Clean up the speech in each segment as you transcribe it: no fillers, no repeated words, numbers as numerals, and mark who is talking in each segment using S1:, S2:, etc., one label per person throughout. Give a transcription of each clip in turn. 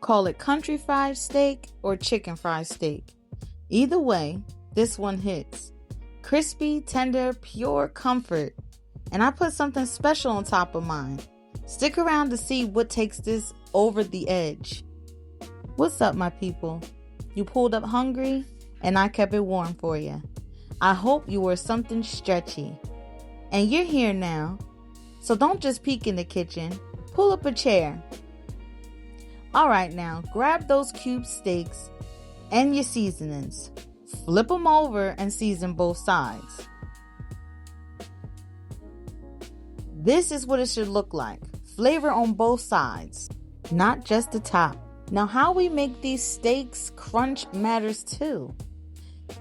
S1: Call it country fried steak or chicken fried steak. Either way, this one hits. Crispy, tender, pure comfort. And I put something special on top of mine. Stick around to see what takes this over the edge. What's up, my people? You pulled up hungry, and I kept it warm for you. I hope you wore something stretchy. And you're here now, so don't just peek in the kitchen. Pull up a chair. All right, now, grab those cube steaks and your seasonings. Flip them over and season both sides. This is what it should look like. Flavor on both sides, not just the top. Now, how we make these steaks crunch matters too.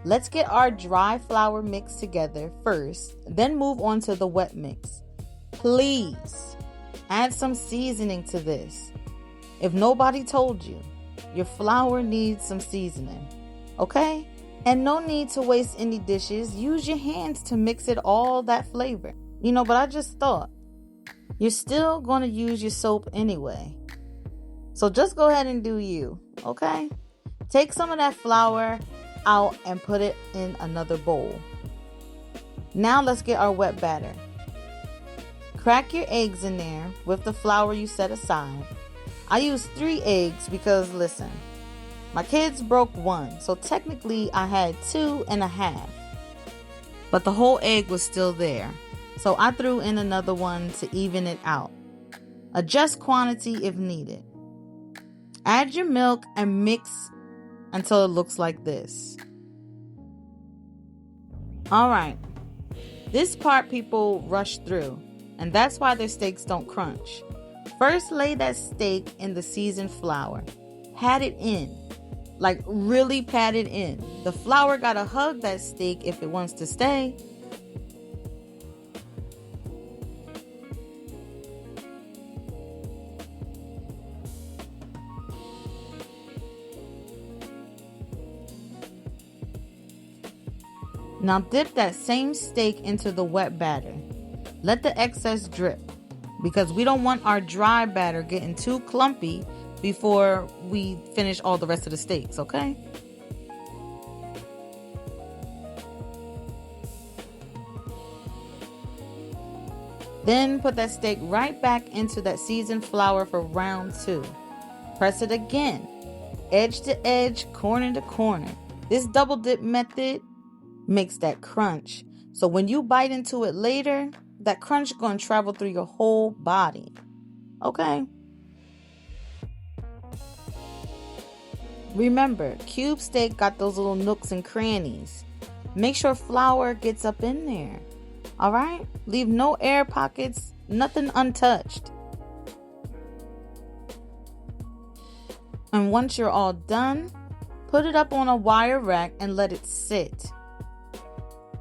S1: Let's get our dry flour mix together first, then move on to the wet mix. Please add some seasoning to this. If nobody told you, your flour needs some seasoning, okay? And no need to waste any dishes. Use your hands to mix it all that flavor. But I just thought, you're still going to use your soap anyway. So just go ahead and do you, okay? Take some of that flour out and put it in another bowl. Now let's get our wet batter. Crack your eggs in there with the flour you set aside. I used 3 eggs because, listen, my kids broke 1, so technically I had 2.5. But the whole egg was still there, so I threw in another one to even it out. Adjust quantity if needed. Add your milk and mix until it looks like this. Alright, this part people rush through, and that's why their steaks don't crunch. First, lay that steak in the seasoned flour. Pat it in. Like, really pat it in. The flour gotta hug that steak if it wants to stay. Now dip that same steak into the wet batter. Let the excess drip, because we don't want our dry batter getting too clumpy before we finish all the rest of the steaks, okay? Then put that steak right back into that seasoned flour for round 2. Press it again, edge to edge, corner to corner. This double dip method makes that crunch. So when you bite into it later, that crunch is going to travel through your whole body. Okay? Remember, cube steak got those little nooks and crannies. Make sure flour gets up in there. Alright? Leave no air pockets, nothing untouched. And once you're all done, put it up on a wire rack and let it sit.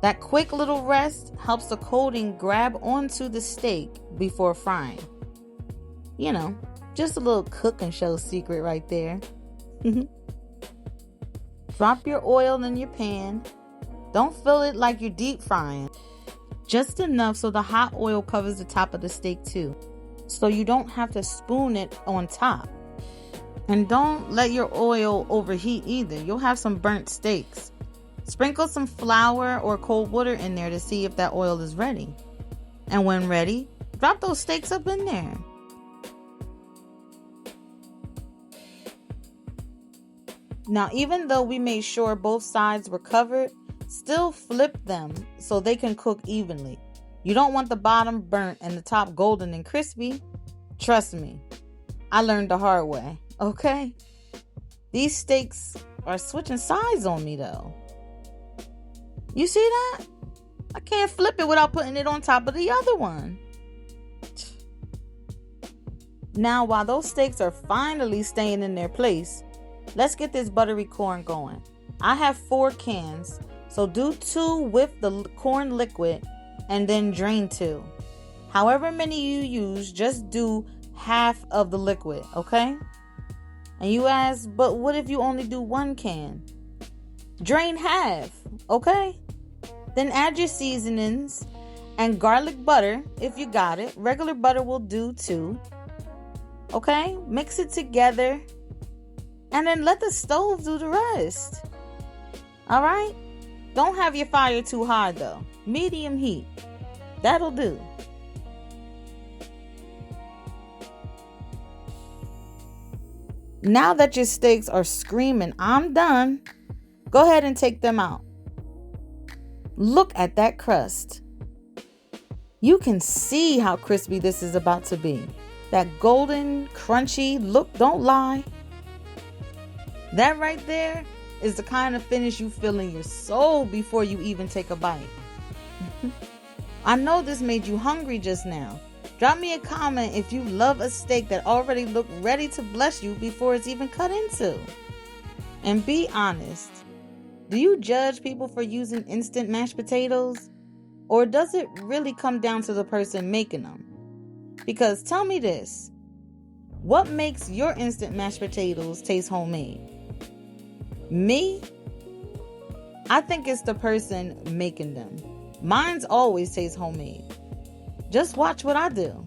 S1: That quick little rest helps the coating grab onto the steak before frying. Just a little cooking show secret right there. Drop your oil in your pan. Don't fill it like you're deep frying. Just enough so the hot oil covers the top of the steak too, so you don't have to spoon it on top. And don't let your oil overheat either. You'll have some burnt steaks. Sprinkle some flour or cold water in there to see if that oil is ready. And when ready, drop those steaks up in there. Now, even though we made sure both sides were covered, still flip them so they can cook evenly. You don't want the bottom burnt and the top golden and crispy. Trust me, I learned the hard way, okay? These steaks are switching sides on me though. You see that? I can't flip it without putting it on top of the other one. Now, while those steaks are finally staying in their place, let's get this buttery corn going. I have 4 cans, so do 2 with the corn liquid and then drain 2. However many you use, just do half of the liquid, okay? And you ask, but what if you only do 1 can? Drain half, okay? Then add your seasonings and garlic butter if you got it. Regular butter will do too. Okay? Mix it together and then let the stove do the rest. All right? Don't have your fire too high though. Medium heat. That'll do. Now that your steaks are screaming, I'm done, go ahead and take them out. Look at that crust. You can see how crispy this is about to be. That golden, crunchy look, don't lie. That right there is the kind of finish you feel in your soul before you even take a bite. I know this made you hungry just now. Drop me a comment if you love a steak that already looked ready to bless you before it's even cut into. And be honest, do you judge people for using instant mashed potatoes? Or does it really come down to the person making them? Because tell me this, what makes your instant mashed potatoes taste homemade? Me? I think it's the person making them. Mine's always taste homemade. Just watch what I do.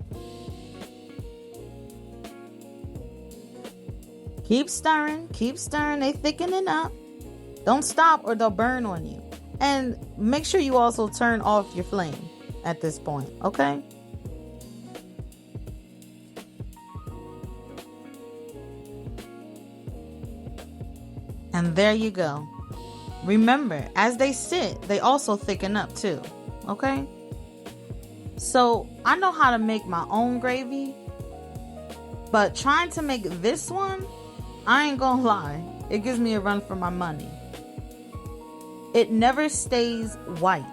S1: Keep stirring, they thickening up. Don't stop or they'll burn on you. And make sure you also turn off your flame at this point, okay? And there you go. Remember, as they sit, they also thicken up too, okay? So, I know how to make my own gravy, but trying to make this one, I ain't gonna lie, it gives me a run for my money. It never stays white.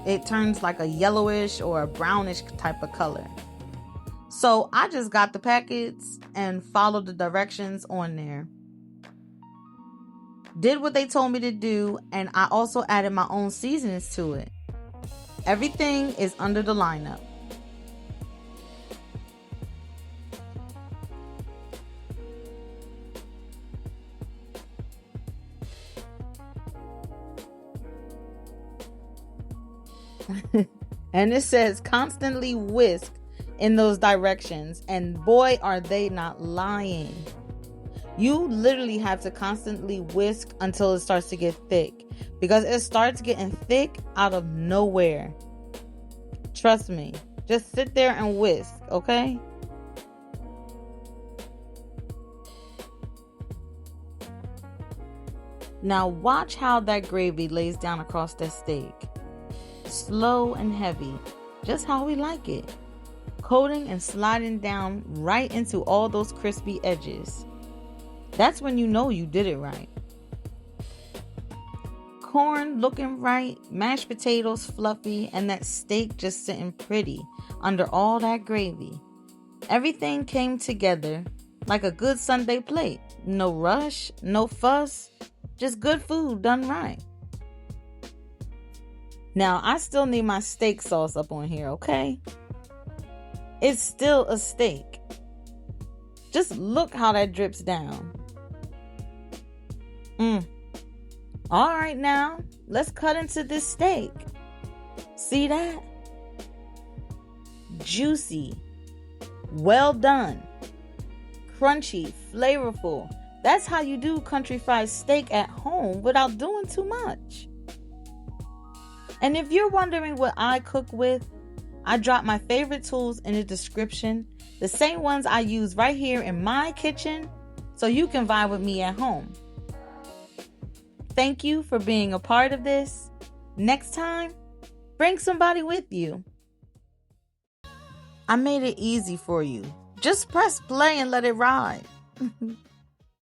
S1: It turns like a yellowish or a brownish type of color. So, I just got the packets and followed the directions on there. Did what they told me to do, and I also added my own seasonings to it. Everything is under the lineup. And it says constantly whisk in those directions, and boy are they not lying. You literally have to constantly whisk until it starts to get thick, because it starts getting thick out of nowhere. Trust me. Just sit there and whisk, okay? Now watch how that gravy lays down across that steak. Slow and heavy, just how we like it. Coating and sliding down right into all those crispy edges. That's when you know you did it right. Corn looking right, mashed potatoes fluffy, and that steak just sitting pretty under all that gravy. Everything came together like a good Sunday plate. No rush, no fuss, just good food done right. Now, I still need my steak sauce up on here, okay? It's still a steak. Just look how that drips down. All right, now let's cut into this steak. See that? Juicy, well done, crunchy, flavorful. That's how you do country fried steak at home without doing too much. And if you're wondering what I cook with, I drop my favorite tools in the description, the same ones I use right here in my kitchen, so you can vibe with me at home. Thank you for being a part of this. Next time, bring somebody with you. I made it easy for you. Just press play and let it ride.